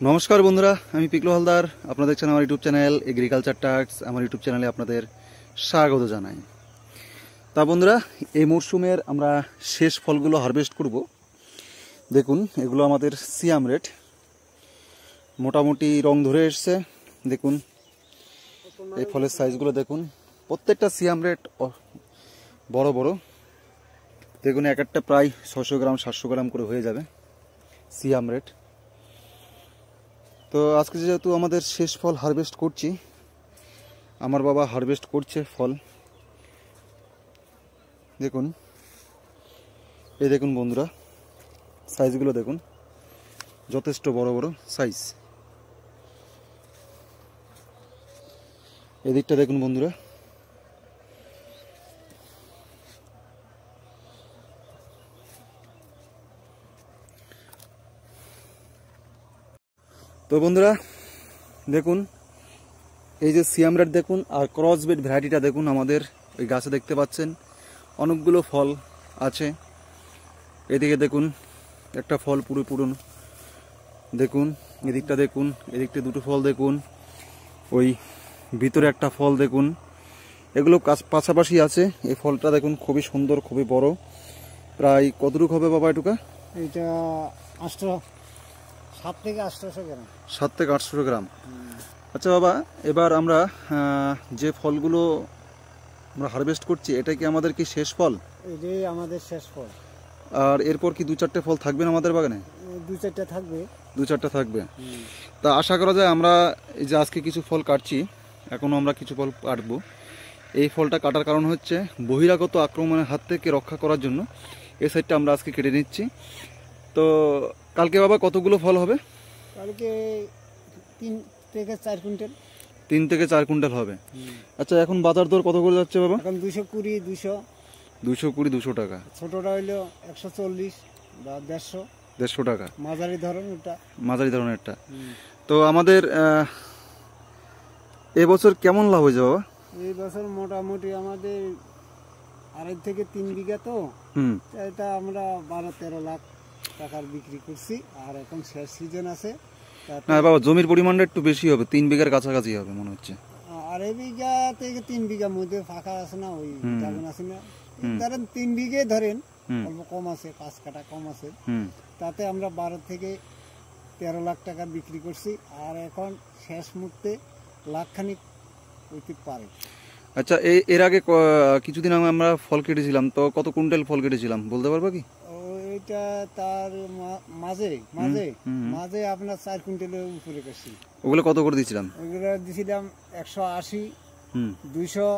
নমস্কার বন্ধুরা, আমি পিকলু হালদার। আপনারা দেখছেন আমার ইউটিউব চ্যানেল এগ্রিকালচার টাক্স। আমার ইউটিউব চ্যানেলে আপনাদের স্বাগত জানাই। তা বন্ধুরা, এই মরশুমের আমরা শেষ ফলগুলো হারভেস্ট করব। দেখুন, এগুলো আমাদের সিয়াম রেড, মোটামুটি রং ধরে এসছে। দেখুন এই ফলের সাইজগুলো দেখুন, প্রত্যেকটা সিয়াম রেড বড় বড়। দেখুন এক একটা প্রায় 600 গ্রাম 700 গ্রাম করে হয়ে যাবে সিয়াম রেড। তো আজকে যেহেতু আমাদের শেষ ফল হারভেস্ট করছি, আমার বাবা হারভেস্ট করছে ফল। দেখুন, এই দেখুন বন্ধুরা, সাইজগুলো দেখুন, যথেষ্ট বড় বড় সাইজ। এদিকটা দেখুন বন্ধুরা, তো বন্ধুরা দেখুন এই যে সিয়াম রেড দেখুন, আর ক্রস বেড ভ্যারাইটিটা দেখুন। আমাদের ওই গাছে দেখতে পাচ্ছেন অনেকগুলো ফল আছে। এদিকে দেখুন একটা ফল পুরো পুরনো, দেখুন এদিকটা দেখুন, এদিকটা দুটো ফল দেখুন, ওই ভিতরে একটা ফল দেখুন। এগুলো পাশাপাশি আছে। এই ফলটা দেখুন খুবই সুন্দর, খুবই বড়। প্রায় কতটুকু হবে বাবা এটুকা? এটা 7 থেকে 800 গ্রাম। 7 থেকে 800 গ্রাম। আচ্ছা বাবা, এবার আমরা যে ফলগুলো আমরা হারভেস্ট করছি, এটা কি আমাদের কি শেষ ফল? এটাই আমাদের শেষ ফল। আর এরপর কি 2-4টে ফল থাকবে না আমাদের বাগানে? 2-4টা থাকবে। 2-4টা থাকবে। তা আশা করা যায় আমরা এই যে আজকে কিছু ফল কাটছি, এখনও আমরা কিছু ফল কাটবো। এই ফলটা কাটার কারণ হচ্ছে বহিরাগত আক্রমণের হাত থেকে রক্ষা করার জন্য এই সাইডটা আমরা আজকে কেটে নিচ্ছি। তো কালকে বাবা কতগুলো ফল হবে? কালকে 3 থেকে 4 কুইন্টাল। 3 থেকে 4 কুইন্টাল হবে। আচ্ছা, এখন বাজার দর কত করে যাচ্ছে বাবা? এখন 220, 200। 220, 200 টাকা। ছোটটা হইলো 140 বা 150। 150 টাকা মাঝারি ধরন ওটা। মাঝারি ধরনেরটা। তো আমাদের এবছর কেমন লাভ হয়েছে বাবা? এই বছর মোটামুটি আমাদের 2.5 থেকে 3 বিঘা, তো এটা আমরা 12-13 লাখ টাকার বিক্রি করছি। আর এখন শেষ সিজন আছে। না বাবা, জমির পরিমাণটা একটু বেশি হবে, 3 বিঘার কাছাকাছি হবে মনে হচ্ছে। 2.5 বিঘা থেকে 3 বিঘার মধ্যে ফাঁকা আছে না, ওই জায়গা আছে না। ধরেন 3 বিঘে ধরেন, অল্প কম আছে, 5 কাঠা কম আছে। তাতে আমরা 12 থেকে 13 লাখ টাকা বিক্রি করছি। আর এখন শেষ মুহূর্তে লাখখানিক হইতে পারে। আচ্ছা, এর আগে কিছুদিন আগে আমরা ফল কেটেছিলাম, তো কত কুইন্টাল ফল কেটেছিলাম বলতে পারবা কি? ওইটা তার মাঝে মাঝে মাঝে আপনার 4 কুইন্টালের উপরে করছি। ওগুলো কত করে দিয়েছিলাম? ওগুলো দিয়েছিলাম 180, 200,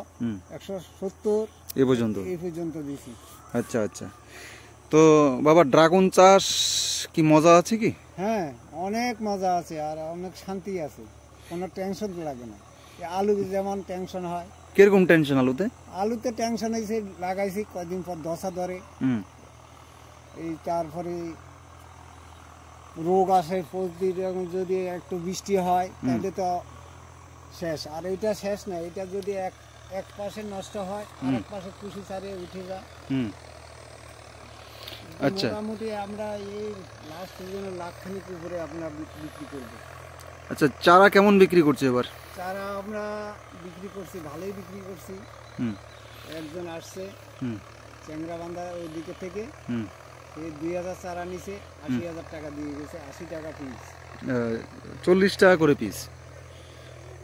170 এই পর্যন্ত দিয়েছি। আচ্ছা আচ্ছা। তো বাবা, ড্রাগন চাষ কি মজা আছে কি? হ্যাঁ, অনেক মজা আছে আর অনেক শান্তি আছে, কোনো টেনশন লাগে না। আলু যেমন টেনশন হয়। কিরকম টেনশন আলুতে? আলুতে টেনশন হয়েছে, লাগাইছি কয়দিন পর ধসা ধরে, এই তারপরে রোগ আসে, যদি একটু বৃষ্টি হয় তাহলে তো শেষ। আর এটা শেষ না, এটা যদি এক পাশে নষ্ট হয় আর এক পাশে কুশি ছাড়িয়ে উঠে যায়। আচ্ছা, মোটামুটি আমরা এই লাস্ট সিজনে লাখখানিক উপরে আপনার বিক্রি করবো। আচ্ছা, চারা কেমন বিক্রি করছে এবার? চারা আমরা বিক্রি করছি, ভালোই বিক্রি করছি। একজন আসছে চ্যাংরাবান্ধা ওই দিকে থেকে, 2000 চারা নিছে, 80,000 টাকা দিয়ে গেছে। 80 টাকা পিস, 40 টাকা করে পিস।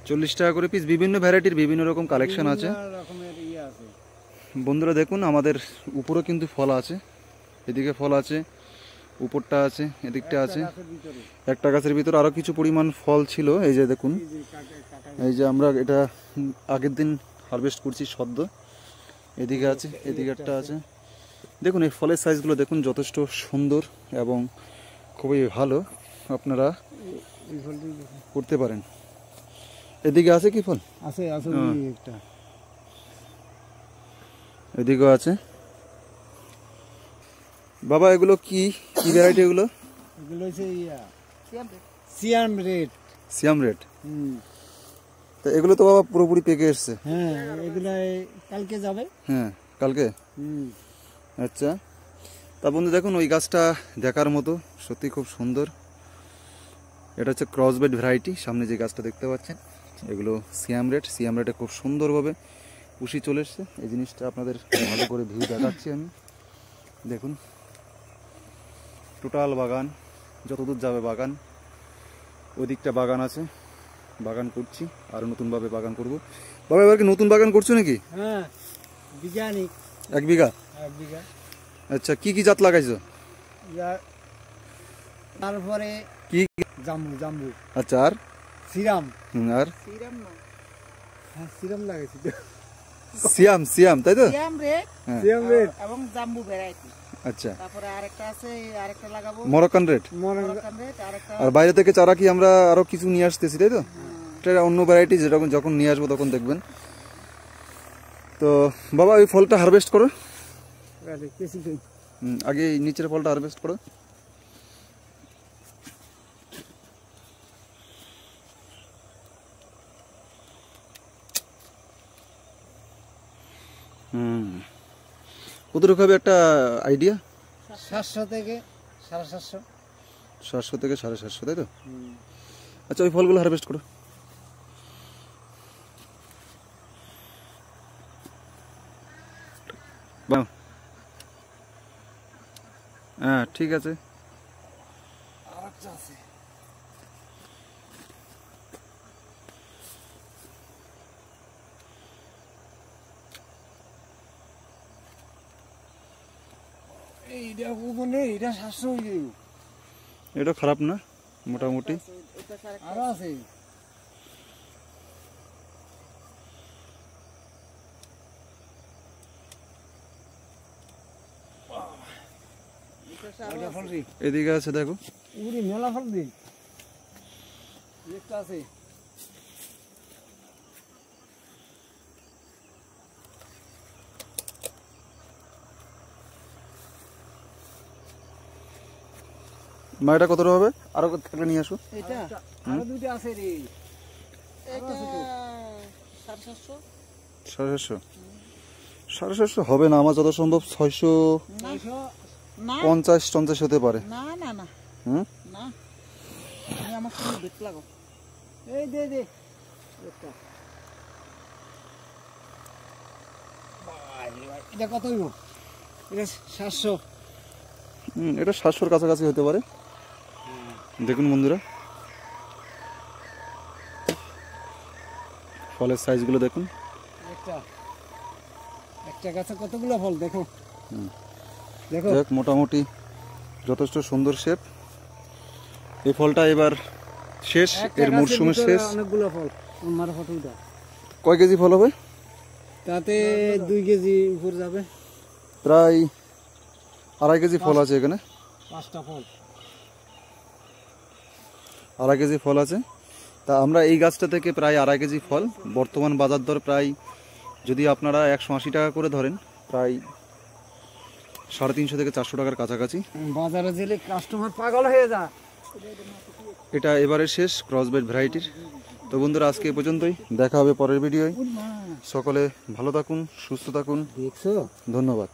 40 টাকা করে পিস। বিভিন্ন ভ্যারাইটির বিভিন্ন রকম কালেকশন আছে, রকমের ইয়ে আছে। বন্ধুরা দেখুন, আমাদের উপরে কিন্তু ফল আছে, এদিকে ফল আছে, উপরটা আছে, এদিকটা আছে। একটা গাছের ভিতরে আরো কিছু পরিমাণ ফল ছিল। এই যে দেখুন, এই যে আমরা এটা আগের দিন হারভেস্ট করছি সদ্য। এদিকে আছে, এদিকে একটা আছে। দেখুন এই ফলের সাইজগুলো দেখুন, যথেষ্ট সুন্দর এবং খুবই ভালো, আপনারা করতে পারেন। এদিকে আছে কি ফল? আছে আছে, একটা এদিকেও আছে। বাবা, এগুলো কি কি ভ্যারাইটি? এগুলো হচ্ছে সিয়াম রেড। সিয়াম রেড। তো এগুলো তো বাবা পুরোপুরি পেকে এসছে। হ্যাঁ, এগুলো কালকে যাবে। হ্যাঁ, কালকে। আচ্ছা, তা বন্ধু দেখুন, ওই গাছটা দেখার মতো, সত্যি খুব সুন্দর। এটা হচ্ছে ক্রসবেড ভ্যারাইটি। সামনে যে গাছটা দেখতে পাচ্ছেন এগুলো সিয়াম রেটে খুব সুন্দরভাবে পুষি চলে এসছে। এই জিনিসটা আপনাদের ভালো করে ভিউ দেখাচ্ছি আমি। দেখুন টোটাল বাগান, যতদূর যাবে বাগান, ওই দিকটা বাগান আছে, বাগান করছি, আরও নতুনভাবে বাগান করব। বাবা এবার কি নতুন বাগান করছো নাকি? হ্যাঁ, বিজ্ঞানী 1 বিঘা। 1 বিঘা। আচ্ছা, কি কি জাত লাগাইছো? তারপরে কি? জাম্বু। আচ্ছা, আর সিরাম। আর হ্যাঁ, সিরাম লাগাইছি। সিয়াম তাই তো? সিয়াম রেড হ্যাঁ। সিরাম রেড এবং জাম্বু ভ্যারাইটি। আচ্ছা, তারপরে আরেকটা আছে, আরেকটা লাগাবো মরক্কান রেড। Moroccan red. আরেকটা আর বাইরে থেকে চারা কি আমরা আরো কিছু নিয়ে আসতেছি তাই তো? এটা অন্য ভ্যারাইটি, যেটা যখন নিয়ে আসবো তখন দেখবেন। তো বাবা ওই ফলটা হারভেস্ট করো। আগে এই নিচের ফলটা হারভেস্ট করো। কতটুকু হবে একটা আইডিয়া? 700 থেকে 750। 700 থেকে 750, তাই তো? আচ্ছা, ওই ফলগুলো হারভেস্ট করো। হ্যাঁ, ঠিক আছে। আরেকটা আছে। এইটা মানে এটা 700 হয়ে গেল। এটা খারাপ না, মোটামুটি। এটা আরেকটা আরো আছে। এটা ফল রে। এদিকে আছে দেখো। উড়ি মেলা ফল দি। একটা আছে। মা এটা কতটা হবে? আরো থাকলে নিয়ে আসো। এটা আরো দুটো আছে রে। এটা 750। 750? 750 হবে না, আমার যত সম্ভব 650 না হতে পারে। না না না হুম, না, তুমি আমার সঙ্গে বেট লাগো। এই দে দে একটা। এটা কত হইব? এটা 700। এটা 700-র কাছাকাছি হতে পারে। দেখুন বন্ধুরা, ফলের সাইজগুলো দেখুন। একটা একটা গাছে কতগুলো ফল দেখো। দেখো দেখ, মোটামুটি যথেষ্ট সুন্দর শেপ। এই ফলটা এবার শেষ, একটা এর গাছের মরশুমের ভিতরে শেষ। অনেকগুলো ফল। আমার ফটোটা কয় কেজি ফল হবে? তাতে 2 কেজি উপর যাবে। প্রায় 2.5 কেজি ফল আছে এখানে। 5টা ফল। 2.5 কেজি ফল আছে। তা আমরা এই গাছটা থেকে প্রায় 2.5 কেজি ফল, বর্তমান বাজার দর প্রায় যদি আপনারা 180 টাকা করে ধরেন, প্রায় 350 থেকে 400 টাকার কাছাকাছি। বাজারে গেলে কাস্টমার পাগল হয়ে যায়। এটা এবারের শেষ ক্রসবেড ভ্যারাইটির। তো বন্ধুরা, আজকে এ পর্যন্তই, দেখা হবে পরের ভিডিওয়। সকলে ভালো থাকুন, সুস্থ থাকুন, দেখছো? ধন্যবাদ।